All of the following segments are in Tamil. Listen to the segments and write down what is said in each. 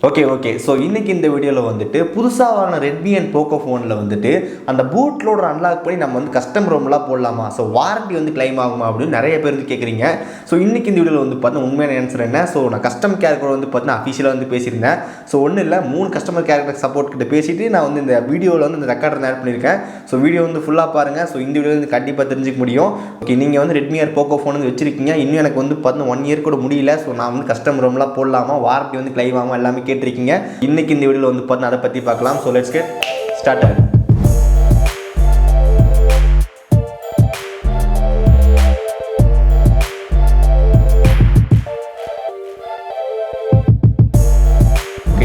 ஓகே. ஸோ இன்னைக்கு இந்த வீடியோவில் வந்துட்டு புதுசாக வர ரெட்மி அண்ட் போக்கோ ஃபோனில் வந்துட்டு அந்த பூட் லோடர் அன்லாக் பண்ணி நம்ம வந்து கஸ்டம் ரோம்லாம் போடலாமா, ஸோ வாரண்டி வந்து கிளைம் ஆகுமா அப்படின்னு நிறைய பேர் வந்து கேட்குறீங்க. ஸோ இன்னைக்கு இந்த வீடியோவில் வந்து பார்த்தீங்கன்னா உண்மையான ஆன்சர் என்ன, ஸோ நான் கஸ்டம் கேர் கூட வந்து பார்த்தீங்கன்னா அஃபிஷியலாக வந்து பேசியிருந்தேன். ஸோ ஒன்றும் இல்லை, 3 கஸ்டமர் கேர் சப்போர்ட் கிட்ட பேசிட்டு நான் வந்து இந்த வீடியோவில் வந்து இந்த ரெக்கார்டர் ஆட் பண்ணியிருக்கேன். ஸோ வீடியோ வந்து ஃபுல்லாக பாருங்கள். ஸோ இந்த வீடியோ வந்து கண்டிப்பாக தெரிஞ்சிக்க முடியும். ஓகே, நீங்கள் வந்து ரெட்மி ஆர் போக்கோ ஃபோன் வந்து வச்சிருக்கீங்க, இன்னும் எனக்கு வந்து பார்த்தீங்கன்னா 1 இயர் கூட முடியல. ஸோ நான் வந்து கஸ்டம் ரோம்லாம் போடலாமா, வாரண்டி வந்து கிளைம் ஆகுமா எல்லாமே கேட்டிருக்கீங்க. இன்னைக்கு இந்த வீடியோவில் வந்து பார்த்தீங்கன்னா அதை பற்றி பார்க்கலாம். So let's get started.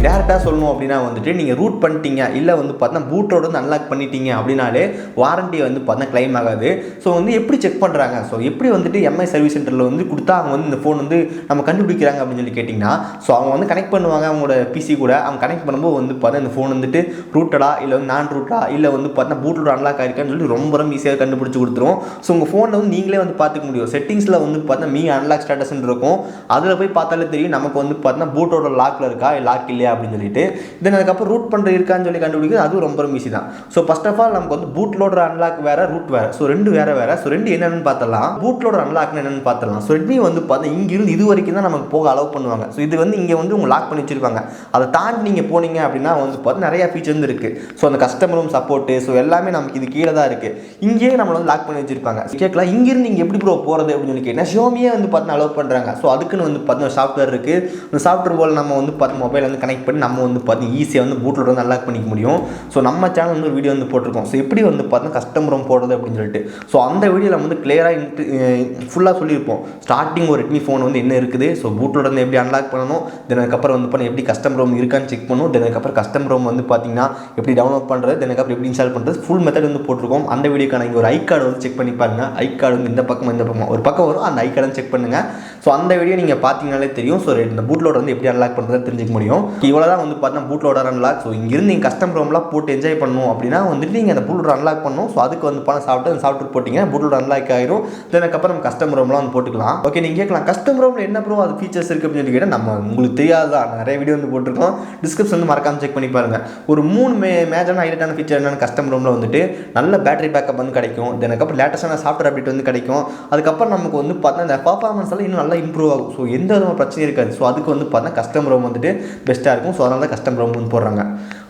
டேரெக்டாக சொல்லணும் அப்படின்னா வந்துட்டு நீங்கள் ரூட் பண்ணிட்டீங்க இல்லை வந்து பார்த்தீங்கன்னா பூட்டோட வந்து அன்லாக் பண்ணிட்டீங்க அப்படின்னாலே வாரண்டி வந்து பார்த்தீங்கன்னா கிளைம் ஆகாது. ஸோ வந்து எப்படி செக் பண்ணுறாங்க, ஸோ எப்படி வந்துட்டு எம்ஐ சர்வீஸ் சென்டரில் வந்து கொடுத்தா அவங்க வந்து இந்த ஃபோன் வந்து நம்ம கண்டுபிடிக்கிறாங்க அப்படின்னு சொல்லி கேட்டிங்கன்னா, ஸோ அவங்க வந்து கனெக்ட் பண்ணுவாங்க அவங்களோட பிசி கூட. அவங்க கனெக்ட் பண்ணும்போது வந்து பார்த்தா இந்த ஃபோன் வந்துட்டு ரூட்டடா இல்லை வந்து நான் ரூட்டா இல்லை வந்து பார்த்தீங்கன்னா பூட்டோட அன்லாக் ஆகிருக்கான்னு சொல்லி ரொம்ப ஈஸியாக கண்டுபிடிச்சி கொடுத்துரும். ஸோ உங்கள் ஃபோனில் வந்து நீங்களே வந்து பார்த்துக்க முடியும். செட்டிங்ஸில் வந்து பார்த்தீங்கன்னா மீ அன்லாக் ஸ்டேட்டஸ்ன்னு இருக்கும், அதில் போய் பார்த்தாலே தெரியும் நமக்கு வந்து பார்த்தீங்கன்னா பூட்டோட லாக்கில் இருக்கா லாக் இல்லையா அப்படின்னு சொல்லிட்டு. தென் அதுக்கப்புறம் ரூட் பண்ணுறது இருக்கான்னு சொல்லி கண்டுபிடிக்கிறது அதுவும் ரொம்ப ஈஸி தான். ஸோ ஃபர்ஸ்ட் ஆஃப் ஆல் நமக்கு வந்து பூட் லோடர் அன்லாக் வேறு, ரூட் வேறு. ஸோ ரெண்டு வேறு. ஸோ ரெண்டு என்னென்னு பார்த்தலாம். பூட் லோடர் அன்லாக்னு என்னென்னு பார்த்தலாம். ஸோ ரெட்மி வந்து பார்த்தா இங்கிருந்து இது வரைக்கும் தான் நமக்கு போக அலோவ் பண்ணுவாங்க. ஸோ இது வந்து இங்கே வந்து உங்க லாக் பண்ணி வச்சிருப்பாங்க. அதை தாண்டி நீங்கள் போனீங்க அப்படின்னா வந்து பார்த்து நிறைய ஃபீச்சர் வந்து இருக்குது. ஸோ அந்த கஸ்டமர் ரூம் சப்போர்ட்டு, ஸோ எல்லாமே நமக்கு இது கீழே தான் இருக்குது. இங்கேயே நம்மளை வந்து லாக் பண்ணி வச்சிருப்பாங்க. கேட்கலாம் இங்கிருந்து நீங்கள் எப்படி ப்ரோ போகிறது அப்படின்னு சொல்லி கேட்டால் ஷோமியே வந்து பார்த்து அலோவ் பண்ணுறாங்க. ஸோ அதுக்குன்னு வந்து பார்த்தீங்கன்னா சாஃப்ட்வேர் இருக்குது. அந்த சாஃப்ட்வேர் போல் நம்ம வந்து பார்த்து மொபைல் வந்து கனெக்ட் பண்ணி நம்ம வந்து பார்த்து ஈஸியாக வந்து பூட் லோடர் வந்து அன்லாக் பண்ணிக்க முடியும். ஸோ நம்ம சேனல் வந்து வீடியோ வந்து போட்டிருக்கோம். ஸோ எப்படி வந்து பார்த்தா கஸ்டம் ரோம் போடுறது அப்படின்னு சொல்லிட்டு. ஸோ அந்த வீடியோவில் வந்து கிளியராக ஃபுல்லாக சொல்லியிருப்போம். ஸ்டார்டிங் ஒரு ரெட்மி ஃபோன் வந்து என்ன இருக்குது, ஸோ பூட் லோடர் வந்து எப்படி அன்லாக் பண்ணணும், தென் அதுக்கப்புறம் வந்து பண்ணி எப்படி கஸ்டம் ரோம் இருக்கான்னு செக் பண்ணணும், தென் அதுக்கப்புறம் கஸ்டம் ரோம் வந்து பார்த்தீங்கன்னா எப்படி டவுன்லோட் பண்ணுறது, தென் அதுக்கப்புறம் எப்படி இன்ஸ்டால் பண்ணுறது, ஃபுல் மெத்தட் வந்து போட்டிருக்கோம். அந்த வீடியோக்கான இங்கே ஒரு ஐ கார்டு வந்து செக் பண்ணி பாருங்க. ஐ கார்டு வந்து இந்த பக்கம் ஒரு பக்கம் வரும், அந்த ஐ கார்டு செக் பண்ணுங்கள். ஸோ அந்த வீடியோ நீங்கள் பார்த்தீங்கனாலே தெரியும். ஸோ இந்த பூட் லோடர் வந்து எப்படி அன்லாக் பண்ணுறது தெரிஞ்சுக்க முடியும். இவ்வளோ தான் வந்து பார்த்தா பூட் லோடர் அன்லாக். ஸோ இங்கிருந்து நீங்கள் கஸ்டம் ரோம்லாம் போட்டு என்ஜாய் பண்ணணும் அப்படின்னா வந்துட்டு நீங்கள் அந்த பூட் லோடர் அன்லாக் பண்ணணும். ஸோ அதுக்கு வந்து பணம் சாப்பிட்டு அந்த சாஃப்ட்வேர் போட்டிங்க பூட் லோடர் அன்லாக் ஆயிரும். தென் அதுக்கப்புறம் நம்ம கஸ்டம் ரோம்லாம் வந்து போட்டுக்கலாம். ஓகே, நீங்கள் கேட்கலாம் கஸ்டம் ரோமில் என்ன ப்ரோ அது ஃபீச்சர்ஸ் இருக்குது அப்படின்னு சொல்லி கேட்டால் நம்ம உங்களுக்கு தெரியாதான், நிறைய வீடியோ வந்து போட்டிருக்கோம். டிஸ்கிரிப்ஷன் வந்து மறக்காமல் செக் பண்ணி பாருங்கள். ஒரு 3 மேஜரான ஹைலைட்டான ஃபீச்சர் என்னென்னு கஸ்டம் ரோமில் வந்துட்டு நல்ல பேட்டரி பேக்கப் வந்து கிடைக்கும். தென் அதுக்கப்புறம் லேட்டஸ்டான சாஃப்ட்வேர் அப்டேட் வந்து கிடைக்கும். அதுக்கப்புறம் நமக்கு வந்து பார்த்தா இந்த பர்ஃபார்மன்ஸ் எல்லாம் இன்னும் நல்லா இம்ப்ரூவ் ஆகும். ஸோ எந்த விதமான பிரச்சனையும் இருக்காது. ஸோ அதுக்கு வந்து பார்த்தா கஸ்டம் ரோம் வந்துட்டு பெஸ்ட்டாக இருக்கும். ஸோ அதனால தான் கஸ்டம் ரோம் வந்து போடுறாங்க.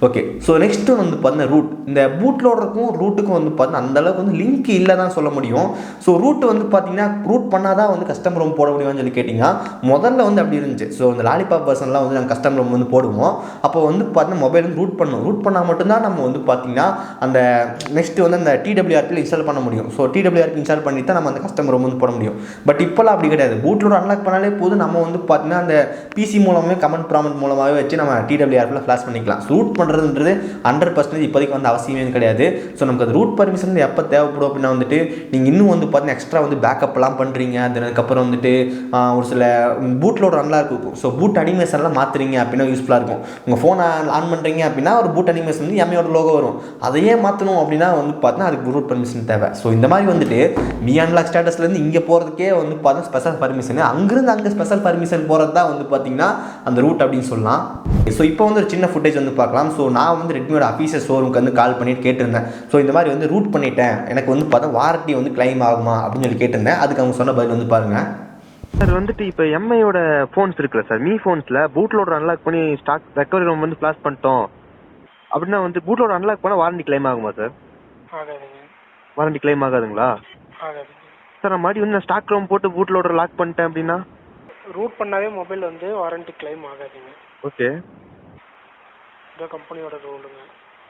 ஓகே, ஸோ நெக்ஸ்ட்டு வந்து பார்த்தீங்கன்னா ரூட். இந்த பூட் லோடருக்கும் ரூட்டுக்கும் வந்து பார்த்தீங்கன்னா அந்தளவுக்கு வந்து லிங்க் இல்லை தான் சொல்ல முடியும். ஸோ ரூட் வந்து பார்த்தீங்கன்னா ரூட் பண்ணால் தான் வந்து கஸ்டம் ரோம் போட முடியும்னு சொல்லி கேட்டிங்கன்னா முதல்ல வந்து அப்படி இருந்துச்சு. ஸோ இந்த லாலிபாப் பர்சன்லாம் வந்து நாங்கள் கஸ்டம் ரோம் வந்து போடுவோம். அப்போ வந்து பார்த்தீங்கன்னா மொபைல் வந்து ரூட் பண்ணணும். ரூட் பண்ணால் மட்டும்தான் நம்ம வந்து பார்த்தீங்கன்னா அந்த நெக்ஸ்ட்டு வந்து அந்த டிடபிள்யூஆர்பியில் இன்ஸ்டால் பண்ண முடியும். ஸோ டிடபிள்யூஆர்பி இன்ஸ்டால் பண்ணி தான் நம்ம அந்த கஸ்டம் ரோம் வந்து போட முடியும். பட் இப்போலாம் அப்படி கிடையாது. பூட் லோடர் அன்லாக் பண்ணாலே போதும், நம்ம வந்து பார்த்தீங்கன்னா அந்த பிசி மூலமே கமெண்ட் ப்ராமெண்ட் மூலமாகவே வச்சு நம்ம டிடபிள்யூஆர்பியில் ஃப்ளாஷ் பண்ணிக்கலாம். ஸோ ரூட் பண்ணுறதுன்றது 100% இப்போதைக்கு வந்து அவசியமே கிடையாது. ஸோ நமக்கு அது ரூட் பர்மிஷன் எப்போ தேவைப்படும் அப்படின்னா வந்துட்டு நீங்கள் இன்னும் வந்து பார்த்தீங்கன்னா எக்ஸ்ட்ரா வந்து பேக்கப்லாம் பண்ணுறீங்க. அதுக்கப்புறம் வந்துட்டு ஒரு சில பூட் லோடர் அன்லாக் இருக்கும். ஸோ பூட் அனிமேஷன்லாம் மாற்றுறீங்க அப்படின்னா யூஸ்ஃபுல்லாக இருக்கும். உங்கள் ஃபோனை ஆன் பண்ணுறீங்க அப்படின்னா ஒரு பூட் அனிமேஷன் வந்து எம்ஐயோட லோகோ வரும். அதையே மாற்றணும் அப்படின்னா வந்து பார்த்தீங்கன்னா அதுக்கு ரூட் பர்மிஷன் தேவை. ஸோ இந்த மாதிரி வந்துட்டு மீ அன்லாக் ஸ்டேட்டஸ்லேருந்து இங்கே போகிறதுக்கே வந்து பார்த்தீங்கன்னா ஸ்பெஷல் பர்மிஷன், அங்கேருந்து அங்கே ஸ்பெஷல் பர்மிஷன் போகிறது தான் வந்து பார்த்தீங்கன்னா அந்த ரூட் அப்படின்னு சொல்லலாம். ஸோ இப்போ வந்து ஒரு சின்ன ஃபுட்டேஜ் வந்து பார்க்கலாம். ஸோ நான் வந்து ரெட்மியோட அஃபீஷியல் ஷோரூமுக்கு வந்து கால் பண்ணிட்டு கேட்டிருந்தேன். ஸோ இந்த மாதிரி வந்து ரூட் பண்ணிட்டேன், எனக்கு வந்து பார்த்தா வாரண்டி வந்து கிளைம் ஆகுமா அப்படின்னு சொல்லி கேட்டிருந்தேன். அதுக்கு அவங்க சொன்ன பதில் வந்து பாருங்கள். சார் வந்துட்டு இப்போ எம்ஐயோட ஃபோன்ஸ் இருக்குல்ல சார், மீ ஃபோன்ஸில் பூட் லோடர் அன்லாக் பண்ணி ஸ்டாக் ரெக்கவரி ரோம் வந்து ஃப்ளாஷ் பண்ணிட்டோம் அப்படின்னா வந்து பூட் லோடர் அன்லாக் பண்ணால் வாரண்டி கிளைம் ஆகுமா சார்? ஆகாதுங்க. வாரண்டி கிளைம் ஆகாதுங்களா? ஆகாது சார். நான் மறுபடியும் வந்து நான் ஸ்டாக் ரோம் போட்டு பூட் லோடர் லாக் பண்ணிட்டேன் அப்படின்னா ரூட் பண்ணாவே மொபைல் வந்து வாரண்டி கிளைம் ஆகாதுங்க. ஓகே, இந்த கம்பெனியோட ரூலுங்க.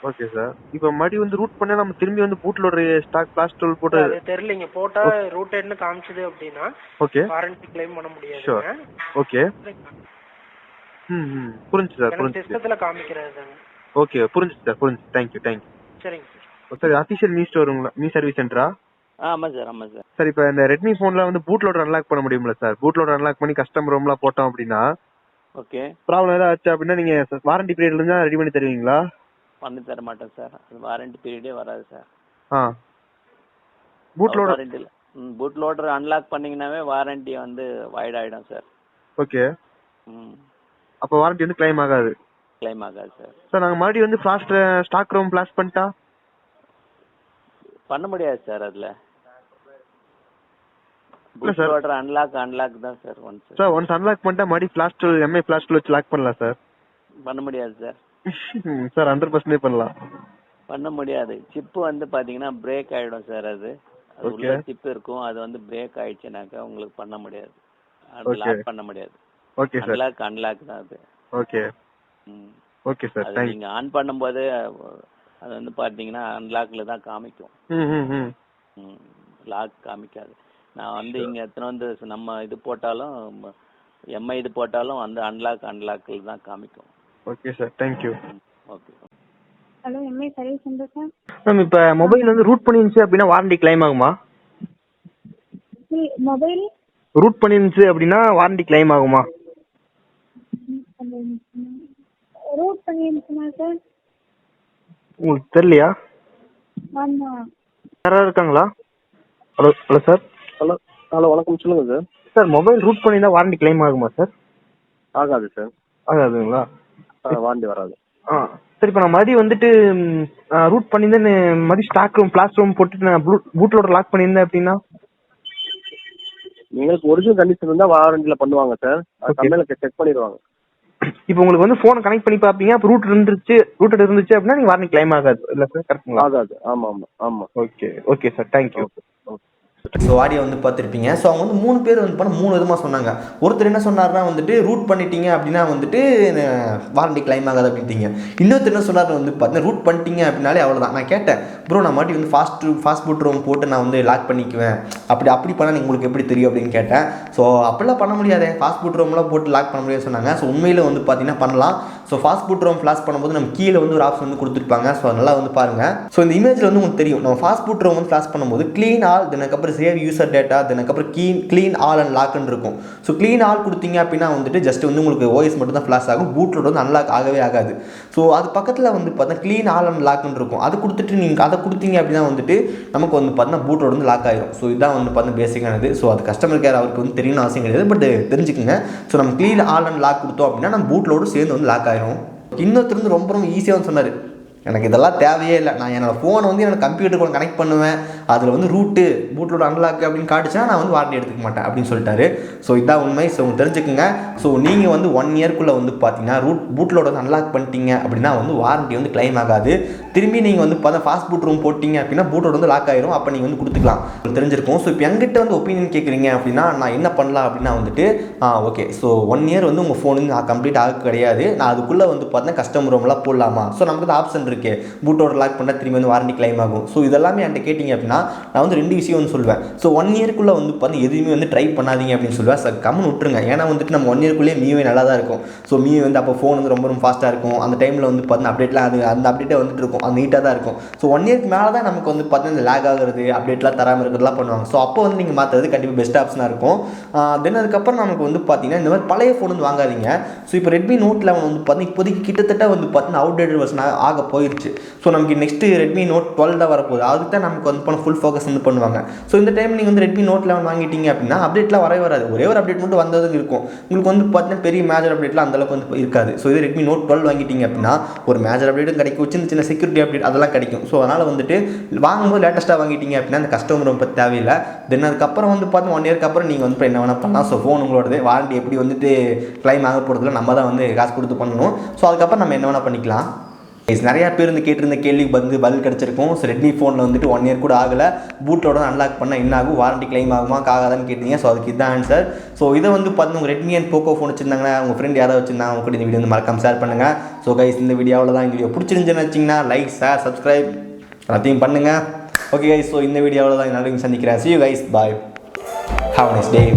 Okay sir. இப்போ மறுபடியும் வந்து ரூட் பண்ணால் நம்ம திரும்பி வந்து boot loader stock flash tool போட்டு அது தெரியலங்க, போட்டா ரூட்டட்னு காமிச்சது அப்படின்னா ஓகே வாரண்டி கிளைம் பண்ண முடியாது. ஓகே, புரிஞ்சு சார், புரிஞ்சு சிஸ்டத்துல காமிக்கிறது தாங்க. ஓகே, புரிஞ்சு சார், புரிஞ்சு. தேங்க்யூ. சரிங்க சார். சார் அஃபிஷியல் மீ ஸ்டோருங்களா, மீ சர்வீஸ் சென்டரா? ஆமாம் சார். சார் இப்போ இந்த ரெட்மி ஃபோனில் வந்து பூட் லோடர் அன்லாக் பண்ண முடியுங்களா சார்? பூட் லோடர் அன்லாக் பண்ணி கஸ்டம் ரோம்லாம் போட்டோம் அப்படின்னா ஓகே, ப்ராப்ளம் ஏதாவது ஆச்சு அப்படின்னா நீங்கள் வாரண்டி பீரியட்ல இருந்தால் ரெடி பண்ணி தருவீங்களா? பண்ணி தர மாட்டேன் சார், அது வாரண்டி பீரியடே வராது sir. Boot loader warranty boot loader unlock பண்ணீங்கன்னாவே வாரண்டி வந்து வைட் ஆகிடும் சார். ஓகே, அப்போ வாரண்டி வந்து கிளைம் ஆகாது? கிளைம் ஆகாது சார். சார் நாங்கள் மறுபடியும் வந்து ஃபாஸ்ட் ஸ்டாக் ரோம் ஃபிளாஷ் பண்ணிட்டா பண்ண முடியாது சார். அதில் இல்லை சார். பூட்லோடர் அன்லாக் தான் சார். சார் ஒன்ஸ் அன்லாக் பண்ணிட்டா மறுபடியும் flash tool Mi flash tool வச்சு லாக் பண்ணலாம் சார். பண்ண முடியாது சார். சார் 100% பண்ணலாம். பண்ண முடியாது. சிப்பு வந்து பாத்தீங்கன்னா பிரேக் ஆயிடும் சார். அது உள்ள சிப் இருக்கும். அது வந்து பிரேக் ஆயிடுச்சுனாக்கா உங்களுக்கு பண்ண முடியாது. லாக் பண்ண முடியாது. Okay sir. அன்லாக் தான் அது. ஓகே. Okay sir. அது நீங்க ஆன் பண்ணும்போது அது வந்து பாத்தீங்கன்னா அன்லாக்ல தான் காமிக்கும். லாக் காமிக்காது. நான் வந்து இங்க எத்தனை வந்து நம்ம இது போட்டாலும் எம்ஐ இது போட்டாலும் வந்து அன்லாக்ல தான் காமிக்கும். Okay sir. Thank you. Okay. Hello Mi service centre sir. Ma'am இப்போ மொபைல் வந்து ரூட் பண்ணிருந்துச்சு அப்படின்னா வாரண்டி கிளைம் ஆகுமா? மொபைல் ரூட் பண்ணிருந்துச்சு அப்படின்னா வாரண்டி கிளைம் ஆகுமா? ரூட் பண்ணிருந்துச்சுனா சார்? உங்களுக்கு தெரியலையா? ஆமா. யாராவது இருக்காங்களா? Hello hello sir. ஹலோ வணக்கம், சொல்லுங்க சார். சார் மொபைல் ரூட் பண்ணியிருந்தா வாரண்டி கிளைம் ஆகுமா சார்? ஆகாது சார். ஆகாதுங்களா? வாரண்டி வராது. சரி, இப்போ நான் மறுபடியும் வந்துட்டு ரூட் பண்ணியிருந்தேன், மறுபடியும் ஸ்டாக் ரூம் ஃபிளாஷ் ரூம் போட்டுட்டு நான் பூட்லோட லாக் பண்ணியிருந்தேன் அப்படின்னா உங்களுக்கு ஒரிஜினல் கண்டிஷன் இருந்தா வாரண்டியில பண்ணுவாங்க சார். கம்பெனில செக் பண்ணிடுவாங்க. இப்போ உங்களுக்கு வந்து ஃபோனை கனெக்ட் பண்ணி பார்ப்பீங்க, அப்போ ரூட்டட் இருந்துச்சு அப்படின்னா நீங்க வாரண்டி கிளைம் ஆகாது இல்லை சார்? கரெக்ட்டுங்களா? ஆகாது. ஆமா ஆமா ஆமா. Okay okay sir. Thank you. So audio வந்து பார்த்துருப்பீங்க. ஸோ அவங்க வந்து 3 பேர் வந்து பண்ண 3 விதமாக சொன்னாங்க. ஒருத்தர் என்ன சொன்னார்னா வந்துட்டு ரூட் பண்ணிட்டீங்க அப்படின்னா வந்துட்டு வாரண்டி கிளைம் ஆகாது அப்படின்ட்டீங்க. இன்னொருத்தர் என்ன சொன்னார் வந்து பார்த்தீங்கன்னா ரூட் பண்ணிட்டீங்க அப்படின்னாலே அவ்வளோதான். நான் கேட்டேன், ப்ரோ நான் மாட்டி வந்து ஃபாஸ்ட் பூட் ரூம் போட்டு நான் வந்து லாக் பண்ணிக்குவேன், அப்படி பண்ணால் உங்களுக்கு எப்படி தெரியும் அப்படின்னு கேட்டேன். ஸோ அப்படிலாம் பண்ண முடியாது, ஃபாஸ்ட் பூட் ரூம்லாம் போட்டு லாக் பண்ண முடியாது சொன்னாங்க. ஸோ உண்மையில் வந்து பார்த்தீங்கன்னா பண்ணலாம். So fast boot room flash பண்ணும்போது நம்ம கீழே வந்து ஒரு ஆப்ஷன் வந்து கொடுத்துருப்பாங்க. ஸோ நல்லா வந்து பாருங்கள். ஸோ இந்த இமேஜில் வந்து உங்களுக்கு தெரியும், நம்ம ஃபாஸ்ட் பூட் ரூம் வந்து ஃபிளாஷ் பண்ணும்போது க்ளீன் ஆல், அதுக்கப்புறம் சேவ் யூசர் டேட்டா, அதுக்கப்புறம் க்ளீன் ஆல் அண்ட் லாக்னு இருக்கும். ஸோ க்ளீன் ஆல் கொடுத்தீங்க அப்படின்னா வந்துட்டு ஜஸ்ட் வந்து உங்களுக்கு ஓஎஸ் மட்டும் தான் ஃபிளாஷ் ஆகும், பூட்லோட வந்து அன்லாக் ஆகவே ஆகாது. ஸோ அது பக்கத்தில் வந்து பார்த்தீங்கன்னா க்ளீன் ஆல் அண்ட் லாக்னு இருக்கும். அது கொடுத்துட்டு நீங்கள் அதை கொடுத்தீங்க அப்படின்னா வந்துட்டு நமக்கு வந்து பார்த்தீங்கன்னா பூட்லோட வந்து லாக் ஆகிடும். ஸோ இதுதான் வந்து பார்த்தீங்கன்னா பேசிக்கானது. ஸோ அது கஸ்டமர் கேர் அவருக்கு வந்து தெரியணும் அவசியம் கிடையாது, பட் தெரிஞ்சுக்கோங்க. ஸோ நம்ம க்ளீன் ஆல் அண்ட் லாக் கொடுத்தோம் அப்படின்னா நம்ம பூட்லோடு சேர்ந்து வந்து லாக் ஆகிடும். இன்னொருத்தர் வந்து ரொம்ப ஈஸியாக சொன்னார், எனக்கு இதெல்லாம் தேவையே இல்லை, நான் என்னோடய ஃபோனை வந்து என்னோட கம்ப்யூட்டருக்கு ஒன்று கனெக்ட் பண்ணுவேன், அதில் வந்து ரூட்டு பூட்லோட அன்லாக் அப்படின்னு காட்டுச்சா நான் வந்து வாரண்டி எடுத்துக்க மாட்டேன் அப்படின்னு சொல்லிட்டாரு. ஸோ இதான் உண்மை. ஸோ தெரிஞ்சுக்குங்க. ஸோ நீங்கள் வந்து 1 இயர்க்குள்ளே வந்து பார்த்தீங்கன்னா பூட்லோட வந்து அன்லாக் பண்ணிட்டீங்க அப்படின்னா வந்து வாரண்டி வந்து கிளைம் ஆகாது. திரும்பி நீங்கள் வந்து பார்த்தா ஃபாஸ்ட் பூட் ரூம் போட்டிங்க அப்படின்னா பூட்டோட வந்து லாக் ஆயிரும். அப்போ நீங்கள் வந்து கொடுத்துக்கலாம், தெரிஞ்சிருக்கும். ஸோ இப்போ எங்கிட்ட வந்து ஒப்பீனியன் கேட்குறீங்க அப்படின்னா நான் என்ன பண்ணலாம் அப்படின்னா வந்துட்டு ஓகே, ஸோ 1 இயர் வந்து உங்கள் ஃபோன் வந்து கம்ப்ளீட் ஆக கிடையாது, நான் அதுக்குள்ளே வந்து பார்த்தீங்கன்னா கஸ்டமர் ரூம்லாம் போடலாமா? ஸோ நமக்கு வந்து ஆப்ஷன் இருக்கு, பூட்டோட லாக் பண்ணால் திரும்பி வந்து வாரண்டி கிளைம் ஆகும். ஸோ இதெல்லாமே என்கிட்ட கேட்டிங்க அப்படின்னா நான் வந்து 2 விஷயம் வந்து சொல்லுவேன். ஸோ 1 இயர்க்குள்ளே வந்து பார்த்தீங்கன்னா எதுவுமே வந்து ட்ரை பண்ணாதீங்க அப்படின்னு சொல்லுவேன். சார் கம்முன்னு விட்டுருங்க. ஏன்னா வந்துட்டு நம்ம 1 இயர்க்குள்ளேயே மீவே நல்லா தான் இருக்கும். ஸோ மீவே வந்து அப்போ ஃபோன் வந்து ரொம்ப ஃபாஸ்ட்டாக இருக்கும். அந்த டைமில் வந்து பார்த்தீங்கன்னா அப்டேட்லாம் அந்த அப்டேட்டே வந்துட்டு இருக்கும், அது நீட்டாக தான் இருக்கும். ஸோ 1 இயர்க்கு மேலே தான் நமக்கு வந்து பார்த்தீங்கன்னா இந்த லேக் ஆகிறது, அப்டேட்லாம் தராமல் இருக்கிறதுலாம் பண்ணுவாங்க. ஸோ அப்போ வந்து நீங்கள் மாற்றுறது கண்டிப்பாக பெஸ்ட் ஆப்ஷனாக இருக்கும். தென் அதுக்கப்புறம் நமக்கு வந்து பார்த்தீங்கன்னா இந்த மாதிரி பழைய ஃபோன் வந்து வாங்காதீங்க. ஸோ இப்போ ரெட்மி நோட் 11 வந்து பார்த்தீங்கன்னா இப்போதைக்கு கிட்டத்தட்ட வந்து பார்த்தீங்கன்னா அவுடேட்டட் வெர்ஷன் ஆக போயிடுச்சு. ஸோ நமக்கு நெக்ஸ்ட்டு ரெட்மி நோட் 12 தான் வரப்போகுது. அதுக்கு தான் நமக்கு வந்து ஃபுல் ஃபோக்கஸ் வந்து பண்ணுவாங்க. ஸோ இந்த டைம் நீங்கள் வந்து ரெட்மி நோட் 11 வாங்கிட்டீங்க அப்படின்னா அப்டேட்லாம் வரவே வராது, ஒரே ஒரு அப்டேட் மட்டும் வந்ததுக்கு இருக்கும். உங்களுக்கு வந்து பார்த்தீங்கன்னா பெரிய மேஜர் அப்டேட்லாம் அந்தளவுக்கு வந்து இருக்காது. ஸோ இது ரெட்மி நோட் 12 வாங்கிட்டீங்க அப்படின்னா ஒரு மேஜர் அப்டேட்டும் கிடைக்கும், சின்ன செக்யூரிட்டி அப்டேட் அதெல்லாம் கிடைக்கும். ஸோ அதனால் வந்துட்டு வாங்கும்போது லேட்டஸ்ட்டாக வாங்கிட்டீங்க அப்படின்னா அந்த கஸ்டமர் ரொம்ப தேவையில்லை. தென் அதுக்கப்புறம் வந்து பார்த்தீங்கன்னா 1 இயர்க்கு அப்புறம் நீங்கள் வந்து என்ன வேணால் பண்ணலாம். ஸோ ஃபோன் உங்களோடது, வாரண்டி எப்படி வந்துட்டு கிளைம் ஆக போகிறதுல நம்ம தான் வந்து காசு கொடுத்து பண்ணணும். ஸோ அதுக்கப்புறம் நம்ம என்ன வேணால் பண்ணிக்கலாம். நிறையா பேர் வந்து கேட்டிருந்த கேள்விக்கு பதில் கிடச்சிருக்கும். ஸோ ரெட்மி ஃபோனில் வந்துட்டு 1 இயர் கூட ஆகலை, பூட்டோட அன்லாக் பண்ணால் என்ன ஆகும், வாரண்டி கிளைம் ஆகுமா ஆகாதான்னு கேட்டீங்க. ஸோ அதுக்கு இதுதான் ஆன்சர். ஸோ இதை வந்து பார்த்தீங்கன்னா உங்கள் ரெட்மி அண்ட் போக்கோ ஃபோன் வச்சிருந்தாங்கன்னா உங்கள் ஃப்ரெண்ட் யாராவது வச்சிருந்தாங்க அவங்க கூட இந்த வீடியோ வந்து மறக்காம ஷேர் பண்ணுங்கள். ஸோ கைஸ் இந்த வீடியோவில் தான் இந்த வீடியோ பிடிச்சிருந்துச்சுன்னு வச்சிங்கன்னா லைக், ஷேர், சப்ஸ்கிரைப் எல்லாத்தையும் பண்ணுங்கள். ஓகே கைஸ், ஸோ இந்த வீடியோவில் தான் எல்லாரும் சந்திக்கிறேன். See you guys, bye, have a nice day.